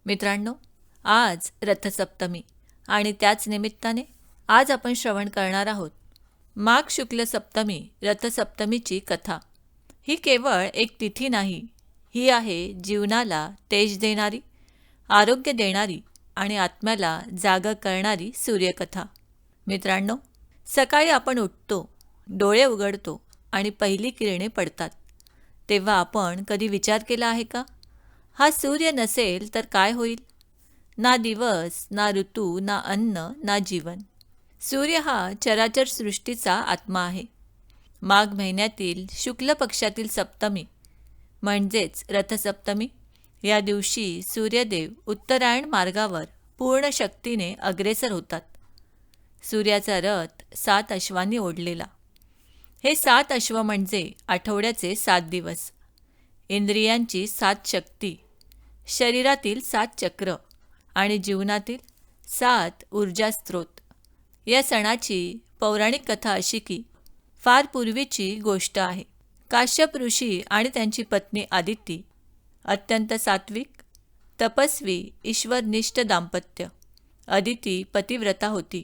मित्रांनो, आज रथसप्तमी आणि त्याच निमित्ताने आज आपण श्रवण करणार आहोत माघ शुक्ल सप्तमी रथसप्तमीची कथा. ही केवळ एक तिथी नाही, ही आहे जीवनाला तेज देणारी, आरोग्य देणारी आणि आत्म्याला जाग करणारी सूर्यकथा. मित्रांनो, सकाळी आपण उठतो, डोळे उघडतो आणि पहिली किरणे पडतात तेव्हा आपण कधी विचार केला आहे का, हा सूर्य नसेल तर काय होईल? ना दिवस, ना ऋतू, ना अन्न, ना जीवन. सूर्य हा चराचर सृष्टीचा आत्मा आहे. माघ महिन्यातील शुक्ल पक्षातील सप्तमी म्हणजेच रथसप्तमी या दिवशी सूर्यदेव उत्तरायण मार्गावर पूर्ण शक्तीने अग्रेसर होतात. सूर्याचा रथ 7 अश्वांनी ओढलेला. हे 7 अश्व म्हणजे आठवड्याचे 7 दिवस, इंद्रियांची 7 शक्ती, शरीरातील 7 चक्र आणि जीवनातील 7 ऊर्जा स्रोत. या सणाची पौराणिक कथा अशी की फार पूर्वीची गोष्ट आहे. काश्यप ऋषी आणि त्यांची पत्नी आदिती अत्यंत सात्विक, तपस्वी, ईश्वरनिष्ठ दाम्पत्य. आदिती पतिव्रता होती,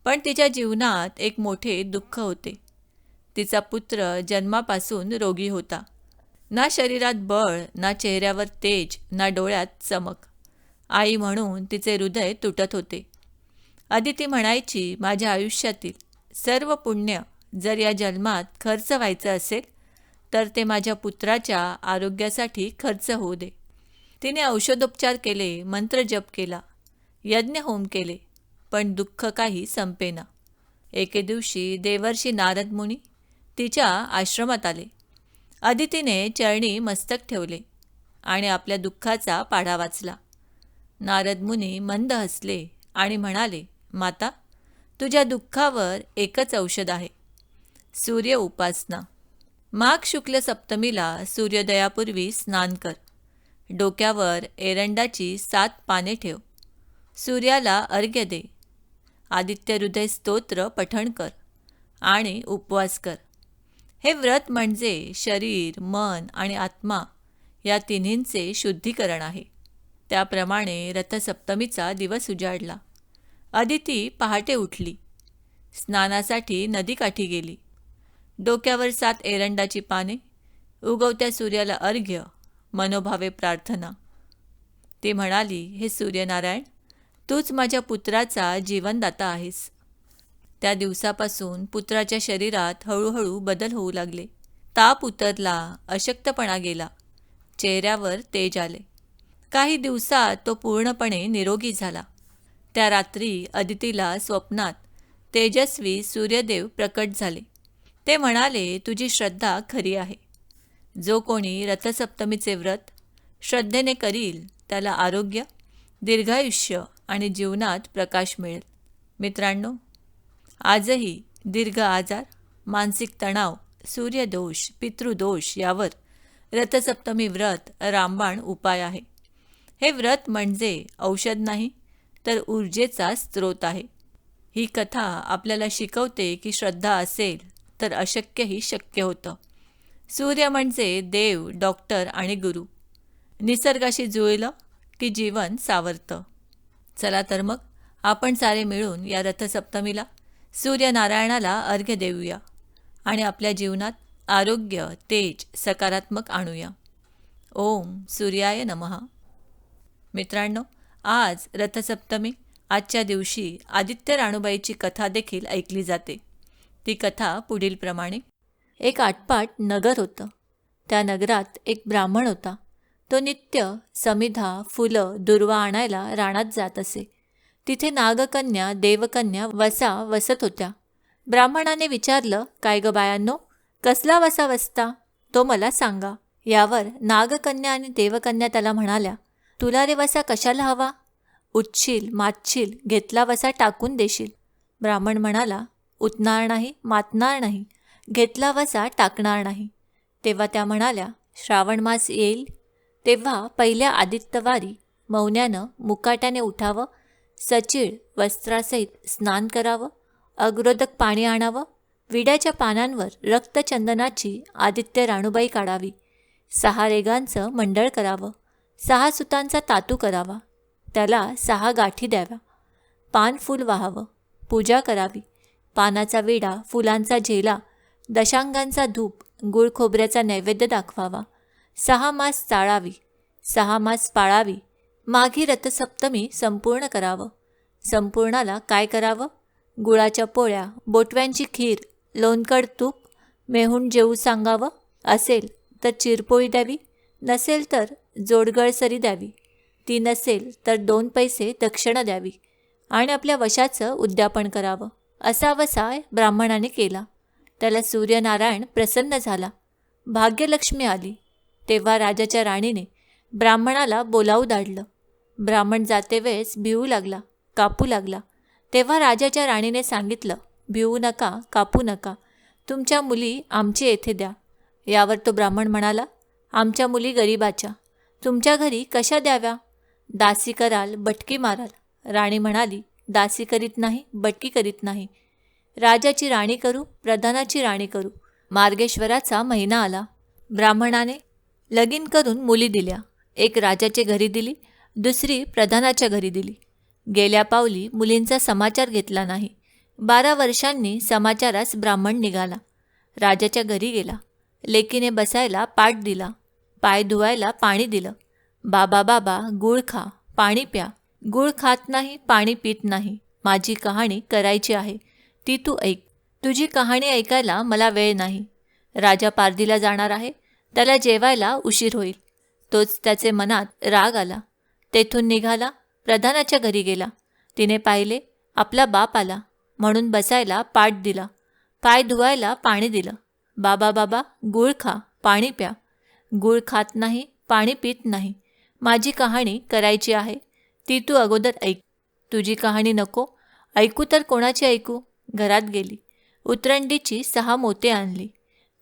पण तिच्या जीवनात एक मोठे दुःख होते. तिचा पुत्र जन्मापासून रोगी होता. ना शरीरात बळ, ना चेहऱ्यावर तेज, ना डोळ्यात चमक. आई म्हणून तिचे हृदय तुटत होते. आदिती म्हणायची, माझ्या आयुष्यातील सर्व पुण्य जर या जन्मात खर्च व्हायचं असेल तर ते माझ्या पुत्राच्या आरोग्यासाठी खर्च होऊ दे. तिने औषधोपचार केले, मंत्रजप केला, यज्ञ होम केले, पण दुःख काही संपेना. एके दिवशी देवर्षी नारद मुनी तिच्या आश्रमात आले. आदितीने चरणी मस्तक ठेवले आणि आपल्या दुःखाचा पाढा वाचला. नारद मुनी मंद हसले आणि म्हणाले, माता, तुझ्या दुःखावर एकच औषध आहे, सूर्य उपासना. माघ शुक्ल सप्तमीला सूर्योदयापूर्वी स्नान कर. डोक्यावर एरंडाची 7 पाने ठेव. सूर्याला अर्घ्य दे. आदित्य हृदय स्तोत्र पठण कर आणि उपवास कर. हे व्रत म्हणजे शरीर, मन आणि आत्मा या तिन्हींचे शुद्धीकरण आहे. त्याप्रमाणे रथसप्तमीचा दिवस उजाडला. आदिती पहाटे उठली, स्नानासाठी नदीकाठी गेली. डोक्यावर 7 एरंडाची पाने, उगवत्या सूर्याला अर्घ्य, मनोभावे प्रार्थना. ती म्हणाली, हे सूर्यनारायण, तूच माझ्या पुत्राचा जीवनदाता आहेस. त्या दिवसापासून पुत्राच्या शरीरात हळूहळू बदल होऊ लागले. ताप उतरला, अशक्तपणा गेला, चेहऱ्यावर तेज आले. काही दिवसात तो पूर्णपणे निरोगी झाला. त्या रात्री आदितीला स्वप्नात तेजस्वी सूर्यदेव प्रकट झाले. ते म्हणाले, तुझी श्रद्धा खरी आहे. जो कोणी रथसप्तमीचे व्रत श्रद्धेने करील त्याला आरोग्य, दीर्घायुष्य आणि जीवनात प्रकाश मिळेल. मित्रांनो, आजही दीर्घ आजार, मानसिक तणाव, सूर्यदोष, पितृदोष यावर रथसप्तमी व्रत रामबाण उपाय आहे. हे व्रत म्हणजे औषध नाही तर ऊर्जेचा स्रोत आहे. ही कथा आपल्याला शिकवते की श्रद्धा असेल तर अशक्यही शक्य होतं. सूर्य म्हणजे देव, डॉक्टर आणि गुरु. निसर्गाशी जुळलं की जीवन सावरतं. चला तर मग आपण सारे मिळून या रथसप्तमीला सूर्यनारायणाला अर्घ्य देऊया आणि आपल्या जीवनात आरोग्य, तेज, सकारात्मक आणूया. ओम सूर्याय नमः. मित्रांनो, आज रथसप्तमी, आजच्या दिवशी आदित्य राणूबाईची कथा देखील ऐकली जाते. ती कथा पुढीलप्रमाणे. एक आटपाट नगर होतं. त्या नगरात एक ब्राह्मण होता. तो नित्य समिधा, फुलं, दुर्वा आणायला रानात जात असे. तिथे नागकन्या, देवकन्या वसा वसत होत्या. ब्राह्मणाने विचारलं, काय ग बायांनो, कसला वसा वसता, तो मला सांगा. यावर नागकन्या आणि देवकन्या त्याला म्हणाल्या, तुला रे वसा कशाला हवा? उठशील, मातशील, घेतला वसा टाकून देशील. ब्राह्मण म्हणाला, उतणार नाही, मातणार नाही, घेतला वसा टाकणार नाही. तेव्हा त्या म्हणाल्या, श्रावण मास येईल तेव्हा पहिल्या आदित्यवारी मौन्यानं मुकाट्याने उठावं, सचीळ वस्त्रासहित स्नान करावं, अग्रोदक पाणी आणावं, विड्याच्या पानांवर रक्तचंदनाची आदित्य राणूबाई काढावी, 6 रेगांचं मंडळ करावं, 6 सुतांचा तातू करावा, त्याला 6 गाठी द्याव्या. पान फूल वाहावं, पूजा करावी. पानाचा विडा, फुलांचा झेला, दशांगांचा धूप, गुळ खोबऱ्याचा नैवेद्य दाखवावा. 6 मास चाळावी, 6 मास पाळावी. माघी रथसप्तमी संपूर्ण करावं. संपूर्णाला काय करावं? गुळाच्या पोळ्या, बोटव्यांची खीर, लोणकड तूप, मेहून जेवू सांगावं. असेल तर चिरपोळी द्यावी, नसेल तर जोडगळसरी द्यावी. ती नसेल तर 2 पैसे दक्षिणा द्यावी आणि आपल्या वशाचं उद्यापन करावं. असा वसाय ब्राह्मणाने केला. त्याला सूर्यनारायण प्रसन्न झाला. भाग्यलक्ष्मी आली. तेव्हा राजाच्या राणीने ब्राह्मणाला बोलावू धाडलं. ब्राह्मण जाते वेळेस भिवू लागला, कापू लागला. तेव्हा राजाच्या राणीने सांगितलं, भिवू नका, कापू नका. तुमच्या मुली आमची येथे द्या. यावर तो ब्राह्मण म्हणाला, आमच्या मुली गरिबाच्या, तुमच्या घरी कशा द्याव्या? दासी कराल, बटकी माराल. राणी म्हणाली, दासी करीत नाही, बटकी करीत नाही. राजाची राणी करू, प्रधानाची राणी करू. मार्गेश्वराचा महिना आला. ब्राह्मणाने लगीन करून मुली दिल्या. एक राजाच्या घरी दिली, दुसरी प्रधानाच्या घरी दिली. गेल्या पावली मुलींचा समाचार घेतला नाही. 12 वर्षांनी समाचारास ब्राह्मण निघाला. राजाच्या घरी गेला. लेकीने बसायला पाट दिला, पाय धुवायला पाणी दिलं. बाबा बाबा, गूळ खा, पाणी प्या. गूळ खात नाही, पाणी पित नाही. माझी कहाणी करायची आहे, ती तू ऐक. तुझी कहाणी ऐकायला मला वेळ नाही. राजा पारधीला जाणार आहे, त्याला जेवायला उशीर होईल. तोच त्याचे मनात राग आला. तेथून निघाला, प्रधानाच्या घरी गेला. तिने पाहिले, आपला बाप आला, म्हणून बसायला पाट दिला, पाय धुवायला पाणी दिलं. बाबा बाबा, गूळ खा, पाणी प्या. गूळ खात नाही, पाणी पित नाही. माझी कहाणी करायची आहे, ती तू अगोदर ऐक. तुझी कहाणी नको ऐकू तर कोणाची ऐकू? घरात गेली. उतरंडीची 6 मोते आणली.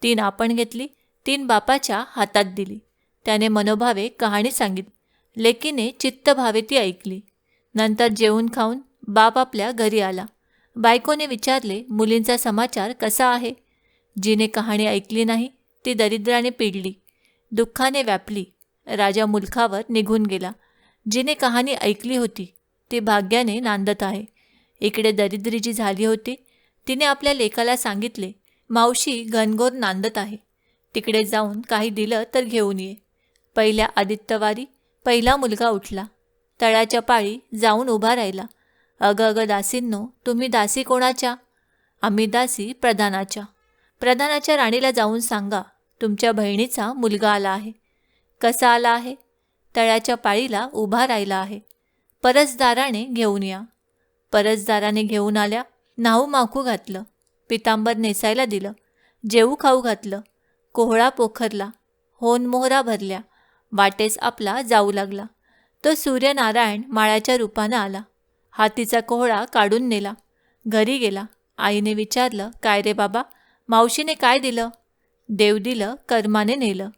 3 आपण घेतली, 3 बापाच्या हातात दिली. त्याने मनोभावे कहाणी सांगितली. लेकीने चित्तभावे ती ऐकली. नंतर जेवून खाऊन बाप आपल्या घरी आला. बायकोने विचारले, मुलींचा समाचार कसा आहे? जिने कहाणी ऐकली नाही ती दरिद्राने पिडली, दुःखाने व्यापली. राजा मुलखावर निघून गेला. जिने कहाणी ऐकली होती ती भाग्याने नांदत आहे. इकडे दरिद्री जी झाली होती तिने आपल्या लेकाला सांगितले, मावशी घनघोर नांदत आहे, तिकडे जाऊन काही दिलं तर घेऊन ये. पहिल्या आदित्यवारी पहिला मुलगा उठला. तळ्याच्या पाळी जाऊन उभा राहिला. अगं अगं दासींनो, तुम्ही दासी कोणाच्या? आम्ही दासी प्रधानाच्या. प्रधानाच्या राणीला जाऊन सांगा, तुमच्या बहिणीचा मुलगा आला आहे. कसा आला आहे? तळ्याच्या पाळीला उभा राहिला आहे. परसदाराने घेऊन या. परसदाराने घेऊन आल्या. न्हाऊ माखू घातलं, पितांबर नेसायला दिलं, जेवू खाऊ घातलं, कोहळा पोखरला, होन मोहरा भरल्या. वाटेस आपला जाऊ लागला. तो सूर्यनारायण माळ्याच्या रूपानं आला. हातीचा कोहळा काढून नेला. घरी गेला. आईने विचारलं, काय रे बाबा, मावशीने काय दिलं? देव दिलं, कर्माने नेलं.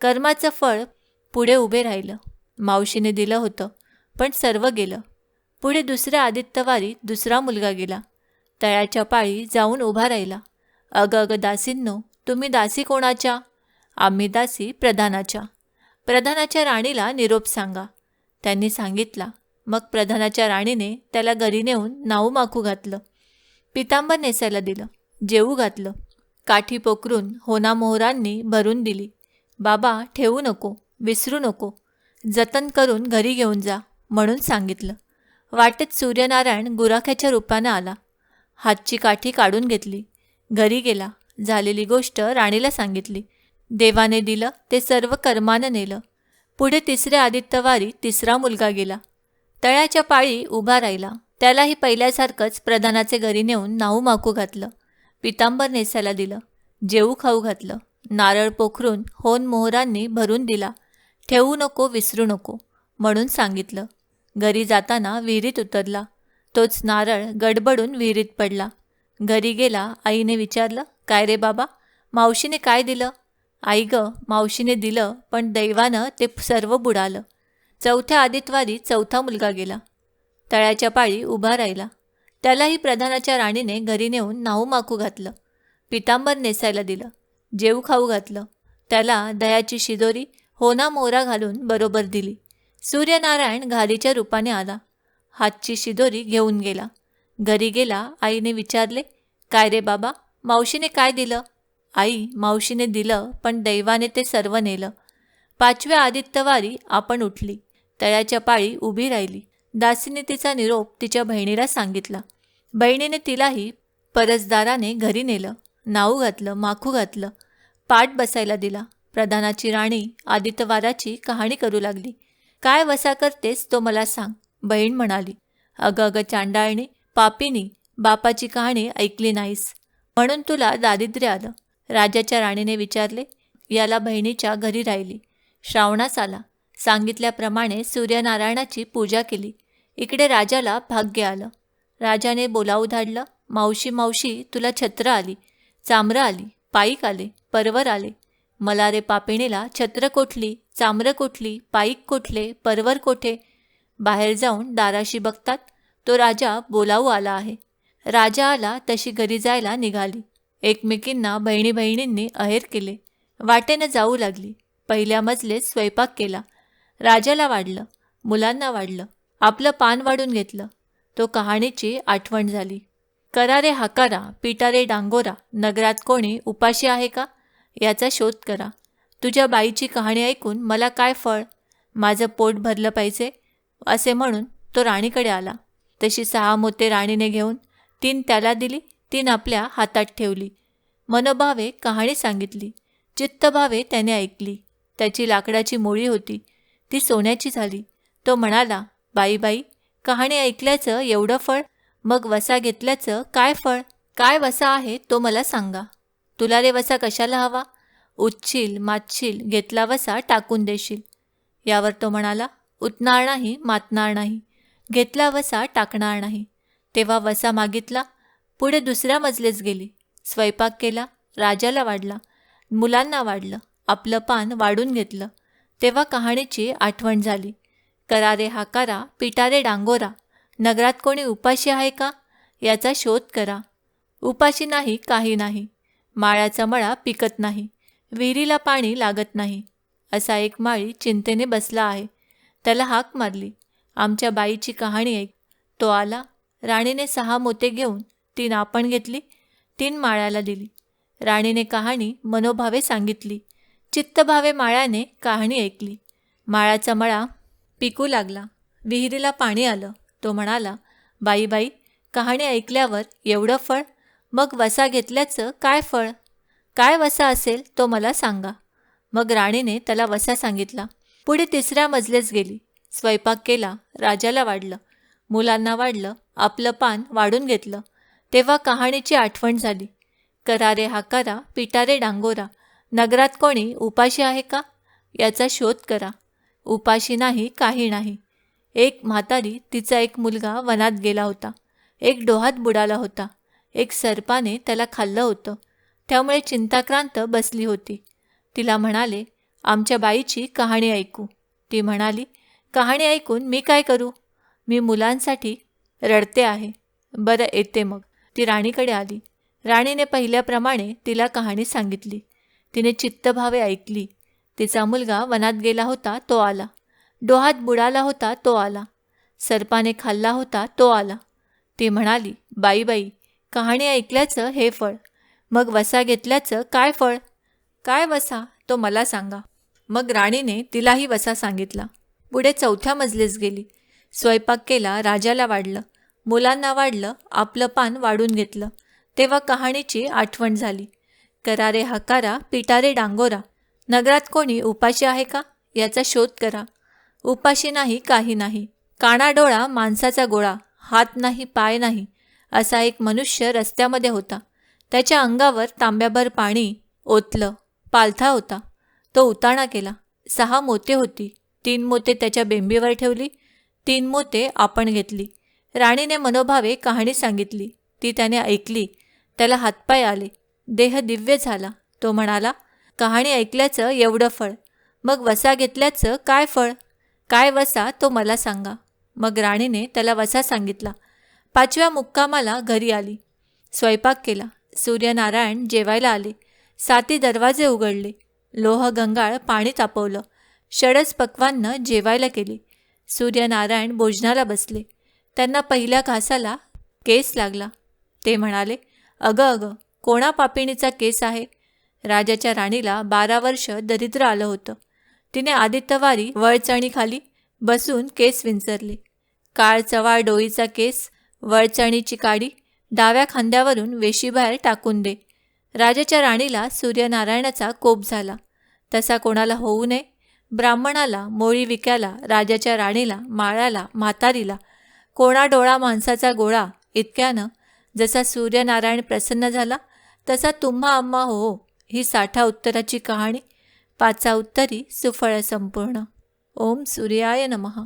कर्माचं फळ पुढे उभे राहिलं. मावशीने दिलं होतं, पण सर्व गेलं. पुढे दुसऱ्या आदित्यवारी दुसरा मुलगा गेला. तळ्याच्या पाळी जाऊन उभा राहिला. अगं अगं दासींनो, तुम्ही दासी कोणाच्या? आम्ही दासी प्रधानाच्या. प्रधानाच्या राणीला निरोप सांगा. त्यांनी सांगितला. मग प्रधानाच्या राणीने त्याला घरी नेऊन नाऊ माखू घातलं, पितांबर नेसायला दिलं, जेवू घातलं, काठी पोकरून होना मोहरांनी भरून दिली. बाबा ठेवू नको, विसरू नको, जतन करून घरी घेऊन जा म्हणून सांगितलं. वाटेत सूर्यनारायण गुराख्याच्या रूपानं आला. हातची काठी काढून घेतली. घरी गेला. झालेली गोष्ट राणीला सांगितली. देवाने दिलं ते सर्व कर्मानं नेलं. पुढे तिसऱ्या आदित्यवारी तिसरा मुलगा गेला. तळ्याच्या पाळी उभा राहिला. त्यालाही पहिल्यासारखंच प्रधानाचे घरी नेऊन नाऊ माकू घातलं, पितांबर नेसायला दिलं, जेवू खाऊ घातलं, नारळ पोखरून होन मोहरांनी भरून दिला. ठेवू नको, विसरू नको म्हणून सांगितलं. घरी जाताना विहिरीत उतरला. तोच नारळ गडबडून विहिरीत पडला. घरी गेला. आईने विचारलं, काय रे बाबा, मावशीने काय दिलं? आई ग, मावशीने दिलं, पण दैवानं ते सर्व बुडालं. चौथ्या आदित्यवारी चौथा मुलगा गेला. तळ्याच्या पाळी उभा राहिला. त्यालाही प्रधानाच्या राणीने घरी नेऊन नाहू माकू घातलं, पितांबर नेसायला दिलं, जेवू खाऊ घातलं. त्याला दह्याची शिदोरी होना मोहरा घालून बरोबर दिली. सूर्यनारायण घारीच्या रूपाने आला. हातची शिदोरी घेऊन गेला. घरी गेला. आईने विचारले, काय रे बाबा, मावशीने काय दिलं? आई, मावशीने दिलं, पण दैवाने ते सर्व नेलं. 5व्या आदित्यवारी आपण उठली. तळ्याच्या पाळी उभी राहिली. दासीने तिचा निरोप तिच्या बहिणीला सांगितला. बहिणीने तिलाही परसदाराने घरी नेलं. नाऊ घातलं, माखू घातलं, पाठ बसायला दिला. प्रधानाची राणी आदित्यवाराची कहाणी करू लागली. काय वसा करतेस तो मला सांग, बहीण म्हणाली. अगं अगं चांडाळणी, पापिनी, बापाची कहाणी ऐकली नाहीस म्हणून तुला दारिद्र्य आलं. राजाच्या राणीने विचारले. याला बहिणीच्या घरी राहिली. श्रावणास आला. सांगितल्याप्रमाणे सूर्यनारायणाची पूजा केली. इकडे राजाला भाग्य आलं. राजाने बोलावू धाडलं. मावशी मावशी, तुला छत्र आली, चामरं आली, पाईक आले, परवर आले. मला रे पापिणीला छत्र कोठली, चामरं कोठली, पाईक कोठले, परवर कोठे? बाहेर जाऊन दाराशी बघतात तो राजा बोलावू आला आहे. राजा आला तशी घरी जायला निघाली. एकमेकींना बहिणी बहिणींनी अहेर केले. वाटेनं जाऊ लागली. पहिल्या मजलेत स्वयंपाक केला. राजाला वाढलं, मुलांना वाढलं, आपलं पान वाढून घेतलं. तो कहाणीची आठवण झाली. करा रे हाकारा, पिटा रे डांगोरा, नगरात कोणी उपाशी आहे का, याचा शोध करा. तुझ्या बाईची कहाणी ऐकून मला काय फळ, माझं पोट भरलं पाहिजे, असे म्हणून तो राणीकडे आला. तशी 6 मोते राणीने घेऊन 3 त्याला दिली, 3 आपल्या हातात ठेवली. मनोभावे कहाणी सांगितली. चित्तभावे त्याने ऐकली. त्याची लाकडाची मोळी होती, ती सोन्याची झाली. तो म्हणाला, बाई बाई, कहाणी ऐकल्याचं एवढं फळ, मग वसा घेतल्याचं काय फळ? काय वसा आहे तो मला सांगा. तुला रे वसा कशाला हवा? उठशील, मातशील, घेतला वसा टाकून देशील. यावर तो म्हणाला, उठणार नाही, मातणार नाही, घेतला वसा टाकणार नाही. तेव्हा वसा मागितला. पुढे दुसऱ्या मजलेच गेली. स्वयंपाक केला. राजाला वाढला, मुलांना वाढलं, आपलं पान वाढून घेतलं. तेव्हा कहाणीची आठवण झाली. करा रे हाकारा, पिटा रे डांगोरा, नगरात कोणी उपाशी आहे का, याचा शोध करा. उपाशी नाही, काही नाही. माळ्याचा मळा पिकत नाही, विहिरीला पाणी लागत नाही. असा एक माळी चिंतेने बसला आहे. त्याला हाक मारली, आमच्या बाईची कहाणी ऐक. तो आला. राणीने 6 मोते घेऊन 3 आपण घेतली, 3 माळ्याला दिली. राणीने कहाणी मनोभावे सांगितली. चित्तभावे माळ्याने कहाणी ऐकली. माळ्याचा मळा पिकू लागला. विहिरीला पाणी आलं. तो म्हणाला, बाई बाई, कहाणी ऐकल्यावर एवढं फळ, मग वसा घेतल्याचं काय फळ? काय वसा असेल तो मला सांगा. मग राणीने त्याला वसा सांगितला. पुढे तिसऱ्या मजलेच गेली. स्वयंपाक केला. राजाला वाढलं, मुलांना वाढलं, आपलं पान वाढून घेतलं. तेव्हा कहाणीची आठवण झाली. करा रे हाकारा, पिटा रे डांगोरा, नगरात कोणी उपाशी आहे का, याचा शोध करा. उपाशी नाही, काही नाही. एक म्हातारी, तिचा एक मुलगा वनात गेला होता. एक डोहात बुडाला होता. एक सर्पाने त्याला खाल्लं होतं. त्यामुळे चिंताक्रांत बसली होती. तिला म्हणाले, आमच्या बाईची कहाणी ऐकू. ती म्हणाली, कहाणी ऐकून मी काय करू? मी मुलांसाठी रडते आहे. बरं, येते मग. ती राणीकडे आली. राणीने पहिल्याप्रमाणे तिला कहाणी सांगितली. तिने चित्तभावे ऐकली. तिचा मुलगा वनात गेला होता, तो आला. डोहात बुडाला होता, तो आला. सर्पाने खाल्ला होता, तो आला. ती म्हणाली, बाई बाई, कहाणी ऐकल्याचं हे फळ, मग वसा घेतल्याचं काय फळ? काय वसा तो मला सांगा. मग राणीने तिलाही वसा सांगितला. पुढे 4थ्या मजलीस गेली. स्वयंपाक केला. राजाला वाढलं, मुलांना वाढलं, आपलं पान वाढून घेतलं. तेव्हा कहाणीची आठवण झाली. करा रे हाकारा, पिटा रे डांगोरा, नगरात कोणी उपाशी आहे का, याचा शोध करा. उपाशी नाही, काही नाही. काणा डोळा माणसाचा गोळा, हात नाही, पाय नाही, असा एक मनुष्य रस्त्यामध्ये होता. त्याच्या अंगावर तांब्याभर पाणी ओतलं. पालथा होता. तो उताणा केला. 6 मोते होती. 3 मोते त्याच्या बेंबीवर ठेवली, 3 मोते आपण घेतली. राणीने मनोभावे कहाणी सांगितली. ती त्याने ऐकली. त्याला हातपाय आले. देह दिव्य झाला. तो म्हणाला, कहाणी ऐकल्याचं एवढं फळ, मग वसा घेतल्याचं काय फळ? काय वसा तो मला सांगा. मग राणीने त्याला वसा सांगितला. 5व्या मुक्कामाला घरी आली. स्वयंपाक केला. सूर्यनारायण जेवायला आले. 7 दरवाजे उघडले. लोह गंगाळ पाणी तापवलं. षडच पक्वान्न जेवायला केली. सूर्यनारायण भोजनाला बसले. त्यांना पहिल्या घासाला केस लागला. ते म्हणाले, अगं अगं, कोणा पापिणीचा केस आहे? राजाच्या राणीला 12 वर्ष दरिद्र आलं होतं. तिने आदित्यवारी वळचणीखाली बसून केस विंचरले. काळ चवाळ डोईचा केस, वळचणीची काडी डाव्या खांद्यावरून वेशीबाहेर टाकून दे. राजाच्या राणीला सूर्यनारायणाचा कोप झाला. तसा कोणाला होऊ नये. ब्राह्मणाला, मोळी विक्याला, राजाच्या राणीला, माळ्याला, म्हातारीला, कोणा डोळा माणसाचा गोळा इतक्यानं जसा सूर्यनारायण प्रसन्न झाला, तसा तुम्हा आम्हा हो. ही 60 उत्तराची कहाणी 5 उत्तरी सुफळ संपूर्ण. ओम सूर्याय नमः.